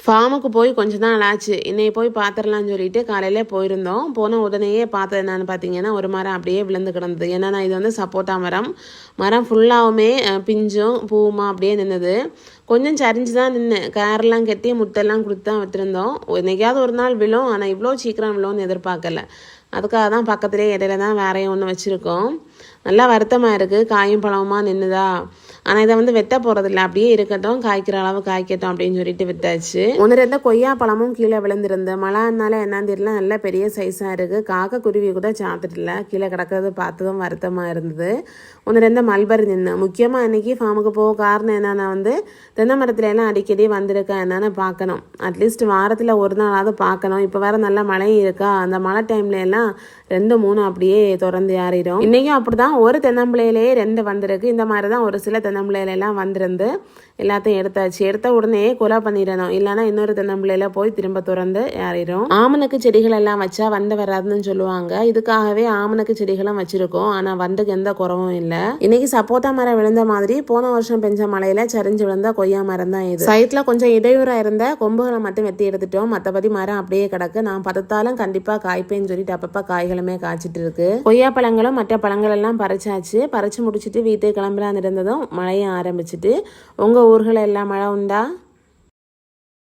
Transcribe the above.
ஃபார்முக்கு போய் கொஞ்சம் தான் ஆச்சு. இன்னைக்கு போய் பார்த்துடலான்னு சொல்லிட்டு காலையிலே போயிருந்தோம். போன உடனேயே பார்த்தது என்னன்னு பார்த்தீங்கன்னா, ஒரு மரம் அப்படியே விழுந்து கிடந்தது. ஏன்னா இது வந்து சப்போட்டா மரம். மரம் ஃபுல்லாகவுமே பிஞ்சும் பூவுமா அப்படியே நின்றுது. கொஞ்சம் சரிஞ்சு தான் நின்று கேரெல்லாம் கட்டி முட்டெல்லாம் கொடுத்து தான் விட்டுருந்தோம். என்னைக்காவது ஒரு நாள் விழும், ஆனால் இவ்வளோ சீக்கிரம் விழும்னு எதிர்பார்க்கல. அதுக்காக தான் பக்கத்துலேயே இடையில தான் வேறையும் ஒன்று வச்சுருக்கோம். நல்லா வருத்தமாக இருக்குது, காயும் பழமுமா நின்றுதா. ஆனால் இதை வந்து வெட்ட போகிறதில்ல, அப்படியே இருக்கட்டும், காய்க்கிற அளவு காய்க்கட்டும் அப்படின்னு சொல்லிட்டு விட்டாச்சு. 1-2 கொய்யா பழமும் கீழே விழுந்திருந்து. மழைனால என்னன்னு தெரியல, நல்ல பெரிய சைஸாக இருக்குது. காக்கா குருவி கூட சாப்பிட்டுல கீழே கிடக்கிறது பார்த்ததும் வருத்தமாக இருந்தது. 1-2 மல்பரி நின்று. முக்கியமாக இன்றைக்கி ஃபார்முக்கு போக காரணம் என்னென்னா வந்து தென்னை மரத்துல எல்லாம் அடிக்கடி வந்திருக்கா என்னென்னு பார்க்கணும். அட்லீஸ்ட் வாரத்தில் ஒரு நாளாவது பார்க்கணும். இப்போ வேறு நல்ல மழையும் இருக்கா, அந்த மழை டைம்ல எல்லாம் 2-3 அப்படியே திறந்து ஏறிடும். இன்றைக்கும் அப்படி தான், ஒரு தென்னம்பிள்ளையிலேயே 2 வந்திருக்கு. இந்த மாதிரி தான் ஒரு சில தென்னம்பிள்ளையிலெல்லாம் வந்திருந்து எல்லாத்தையும் எடுத்தாச்சு. எடுத்த உடனே கொலை பண்ணிடணும், இல்லைன்னா இன்னொரு தென்னம்பிள்ளையில போய் திரும்ப திறந்து ஏறிடும். ஆமணக்கு செடிகள் எல்லாம் வச்சா வண்டு வராதுன்னு சொல்லுவாங்க. இதுக்காகவே ஆமணக்கு செடிகளும் வச்சிருக்கோம். ஆனால் வண்டுக்கு எந்த குறவும் இல்லை. இன்னைக்கு சப்போட்டா மரம் விழுந்த மாதிரி போன வருஷம் பெஞ்ச மழையில சரிஞ்சு விழுந்த கொய்யா மரம் தான் இது. சைட்ல கொஞ்சம் இடையூறா இருந்த கொம்புகளை மட்டும் வெட்டி எடுத்துட்டோம். மற்றபடி மரம் அப்படியே கிடக்கு. நான் பதத்தாலும் கண்டிப்பா காய்ப்பேன்னு சொல்லிட்டு அப்பப்ப காய்களுமே காய்ச்சிட்டு இருக்கு. கொய்யா பழங்களும் மற்ற பழங்கள் எல்லாம் பறிச்சாச்சு. பறிச்சு முடிச்சுட்டு வீட்டுக்கு கிளம்பலான்னு இருந்ததும் மழையும் ஆரம்பிச்சுட்டு. உங்க ஊர்கள் எல்லாம் மழை உண்டா?